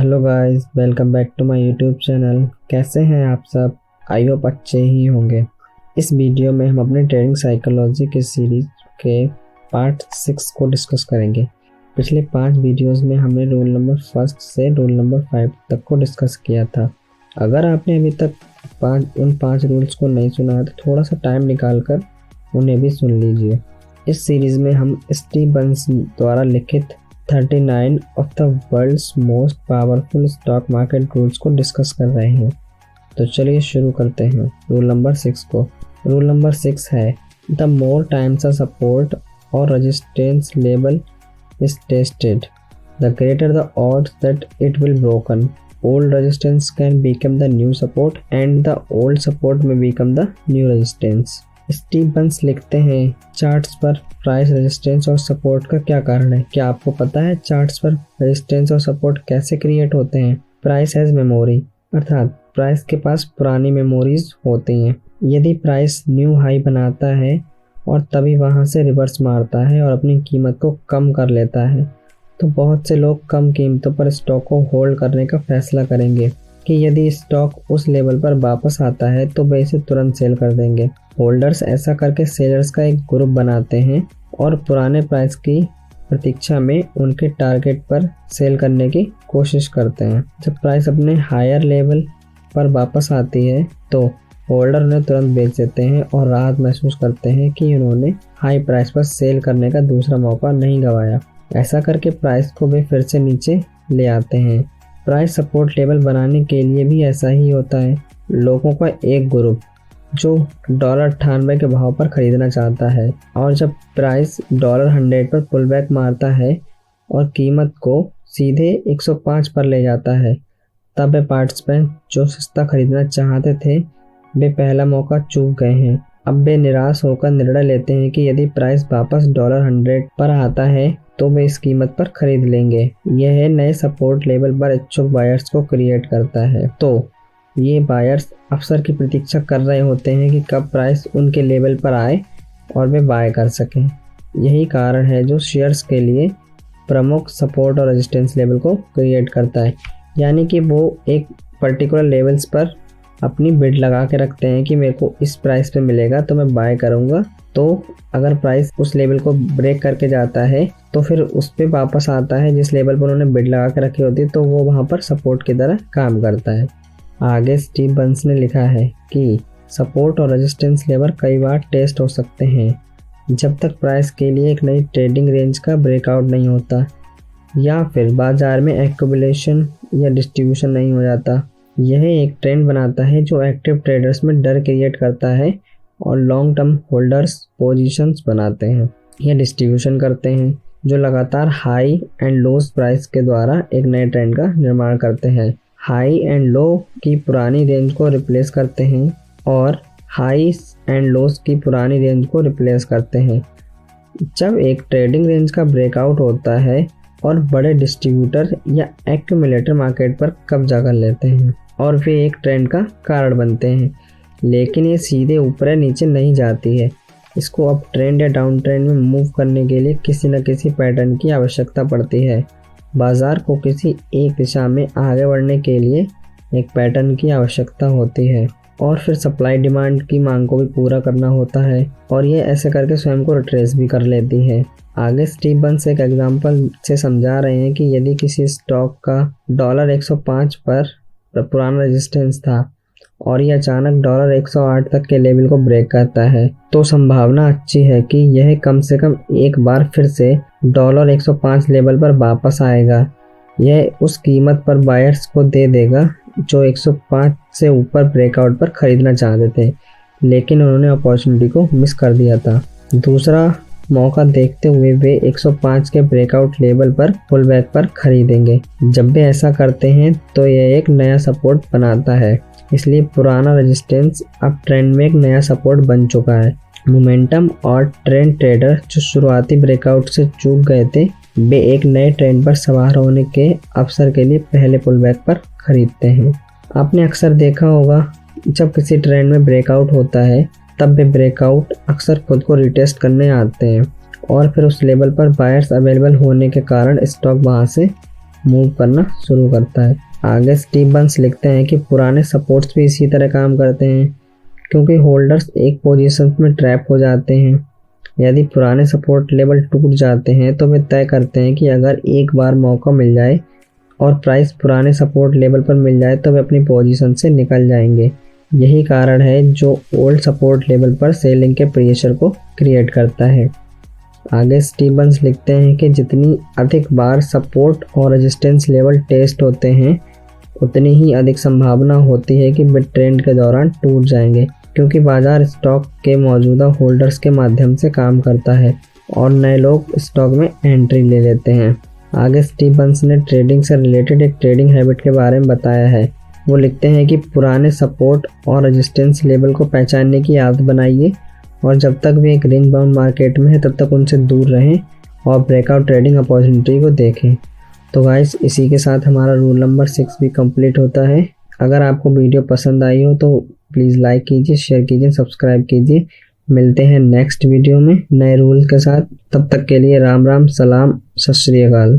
Hello guys, welcome back to my YouTube channel. कैसे हैं आप सब? आई होप अच्छे ही होंगे। इस वीडियो में हम अपने ट्रेडिंग साइकोलॉजी के सीरीज के पार्ट 6 को डिस्कस करेंगे। पिछले 5 वीडियोस में हमने रोल नंबर 1 से रोल नंबर 5 तक को डिस्कस किया था। अगर आपने अभी तक उन 5 रूल्स को नहीं सुना है तो थोड़ा सा टाइम निकाल कर उन्हें भी सुन लीजिए। इस सीरीज में हम स्टीव बर्न्स द्वारा लिखित 39 of the world's most powerful stock market rules को डिस्कस कर रहे हैं। तो चलिए शुरू करते हैं रूल नंबर 6 को। रूल नंबर 6 है the more times a support और resistance level is tested the greater the odds that it will broken. Old resistance can become the new support and the old support may become the new resistance. Steve Burns लिखते हैं charts पर price resistance और support का क्या कारण है। क्या आपको पता है चार्ट्स पर रेजिस्टेंस और सपोर्ट कैसे क्रिएट होते हैं? प्राइस हैज मेमोरी, अर्थात प्राइस के पास पुरानी मेमोरीज होती हैं। यदि प्राइस न्यू हाई बनाता है और तभी वहां से रिवर्स मारता है और अपनी कीमत को कम कर लेता है, तो बहुत से लोग कम कीमतों पर स्टॉक को होल्ड करने का फैसला करेंगे कि यदि स्टॉक उस लेवल पर वापस आता है तो वे इसे तुरंत सेल कर देंगे। होल्डर्स ऐसा करके सेलर्स का एक ग्रुप बनाते हैं और पुराने प्राइस की प्रतीक्षा में उनके टारगेट पर सेल करने की कोशिश करते हैं। जब प्राइस अपने हायर लेवल पर वापस आती है तो होल्डर उन्हें तुरंत बेच देते हैं और राहत महसूस करते हैं कि उन्होंने हाई प्राइस पर सेल करने का दूसरा मौका नहीं गंवाया। ऐसा करके प्राइस को वे फिर से नीचे ले आते हैं। प्राइस सपोर्ट लेवल बनाने के लिए भी ऐसा ही होता है। लोगों का एक ग्रुप जो $98 के भाव पर खरीदना चाहता है और जब प्राइस $100 पर पुल बैक मारता है और कीमत को सीधे 105 पर ले जाता है, तब वे पार्टिसिपेंट जो सस्ता खरीदना चाहते थे वे पहला मौका चूक गए हैं। अब वे निराश होकर निर्णय लेते हैं कि यदि प्राइस वापस $100 पर आता है तो वे इस कीमत पर खरीद लेंगे। यह नए सपोर्ट लेवल पर इच्छुक बायर्स को क्रिएट करता है। तो ये बायर्स अवसर की प्रतीक्षा कर रहे होते हैं कि कब प्राइस उनके लेवल पर आए और वे बाय कर सकें। यही कारण है जो शेयर्स के लिए प्रमुख सपोर्ट और रेजिस्टेंस लेवल को क्रिएट करता है, यानी कि वो एक पर्टिकुलर लेवल्स पर अपनी बिड लगा के रखते हैं कि मेरे को इस प्राइस पे मिलेगा तो मैं बाय करूँगा। तो अगर प्राइस उस लेवल को ब्रेक करके जाता है तो फिर उस पे वापस आता है जिस लेवल पर उन्होंने बिड लगा के रखी होती है, तो वो वहाँ पर सपोर्ट की तरह काम करता है। आगे स्टीव बर्न्स ने लिखा है कि सपोर्ट और रेजिस्टेंस लेवल कई बार टेस्ट हो सकते हैं जब तक प्राइस के लिए एक नई ट्रेडिंग रेंज का ब्रेकआउट नहीं होता या फिर बाजार में एक्यूमुलेशन या डिस्ट्रीब्यूशन नहीं हो जाता। यह एक ट्रेंड बनाता है जो एक्टिव ट्रेडर्स में डर क्रिएट करता है और लॉन्ग टर्म होल्डर्स पोजीशंस बनाते हैं या डिस्ट्रीब्यूशन करते हैं जो लगातार हाई एंड लोस प्राइस के द्वारा एक नए ट्रेंड का निर्माण करते हैं। हाई एंड लो की पुरानी रेंज को रिप्लेस करते हैं और हाई एंड लोस की पुरानी रेंज को रिप्लेस करते हैं। जब एक ट्रेडिंग रेंज का ब्रेकआउट होता है और बड़े डिस्ट्रीब्यूटर या एक्यूमुलेटर मार्केट पर कब्जा कर लेते हैं और वे एक ट्रेंड का कारण बनते हैं, लेकिन ये सीधे ऊपर या नीचे नहीं जाती है। इसको अप ट्रेंड या डाउन ट्रेंड में मूव करने के लिए किसी न किसी पैटर्न की आवश्यकता पड़ती है। बाजार को किसी एक दिशा में आगे बढ़ने के लिए एक पैटर्न की आवश्यकता होती है और फिर सप्लाई डिमांड की मांग को भी पूरा करना होता है और ये ऐसे करके स्वयं को रिट्रेस भी कर लेती है। आगे स्टीव बर्न्स एक एग्जांपल से समझा रहे हैं कि यदि किसी स्टॉक का $105 पर पुराना रेजिस्टेंस था और ये अचानक $108 तक के लेवल को ब्रेक करता है तो संभावना अच्छी है कि यह कम से कम एक बार फिर से $105 लेवल पर वापस आएगा। यह उस कीमत पर बायर्स को दे देगा जो 105 से ऊपर ब्रेकआउट पर खरीदना चाहते थे, लेकिन उन्होंने अपॉर्चुनिटी को मिस कर दिया था। दूसरा मौका देखते हुए वे 105 के ब्रेकआउट लेवल पर पुल बैक पर खरीदेंगे। जब वे ऐसा करते हैं तो यह एक नया सपोर्ट बनाता है, इसलिए पुराना रेजिस्टेंस अब ट्रेंड में एक नया सपोर्ट बन चुका है। मोमेंटम और ट्रेंड ट्रेडर जो शुरुआती ब्रेकआउट से चूक गए थे वे एक नए ट्रेंड पर सवार होने के अवसर के लिए पहले पुल बैक पर खरीदते हैं। आपने अक्सर देखा होगा जब किसी ट्रेंड में ब्रेकआउट होता है तब वे ब्रेकआउट अक्सर खुद को रिटेस्ट करने आते हैं और फिर उस लेवल पर बायर्स अवेलेबल होने के कारण स्टॉक वहां से मूव करना शुरू करता है। आगे स्टीव बर्न्स लिखते हैं कि पुराने सपोर्ट्स भी इसी तरह काम करते हैं, क्योंकि होल्डर्स एक पोजीशन में ट्रैप हो जाते हैं। यदि पुराने सपोर्ट लेवल टूट जाते हैं तो वे तय करते हैं कि अगर एक बार मौका मिल जाए और प्राइस पुराने सपोर्ट लेवल पर मिल जाए तो वे अपनी पोजीशन से निकल जाएंगे। यही कारण है जो ओल्ड सपोर्ट लेवल पर सेलिंग के प्रेशर को क्रिएट करता है। आगे स्टीव बर्न्स लिखते हैं कि जितनी अधिक बार सपोर्ट और रेजिस्टेंस लेवल टेस्ट होते हैं, उतनी ही अधिक संभावना होती है कि वे ट्रेंड के दौरान टूट जाएंगे, क्योंकि बाजार स्टॉक के मौजूदा होल्डर्स के माध्यम से काम करता है और नए लोग स्टॉक में एंट्री ले लेते हैं। आगे स्टीव बर्न्स ने ट्रेडिंग से रिलेटेड एक ट्रेडिंग हैबिट के बारे में बताया है। वो लिखते हैं कि पुराने सपोर्ट और रेजिस्टेंस लेवल को पहचानने की आदत बनाइए और जब तक वे एक रेंज बाउंड मार्केट में है तब तक उनसे दूर रहें और ब्रेकआउट ट्रेडिंग अपॉर्चुनिटी को देखें। तो गाइस, इसी के साथ हमारा रूल नंबर 6 भी कंप्लीट होता है। अगर आपको वीडियो पसंद आई हो तो प्लीज़ लाइक कीजिए, शेयर कीजिए, सब्सक्राइब कीजिए। मिलते हैं नेक्स्ट वीडियो में नए रूल के साथ। तब तक के लिए राम राम, सलाम, सत श्री अकाल।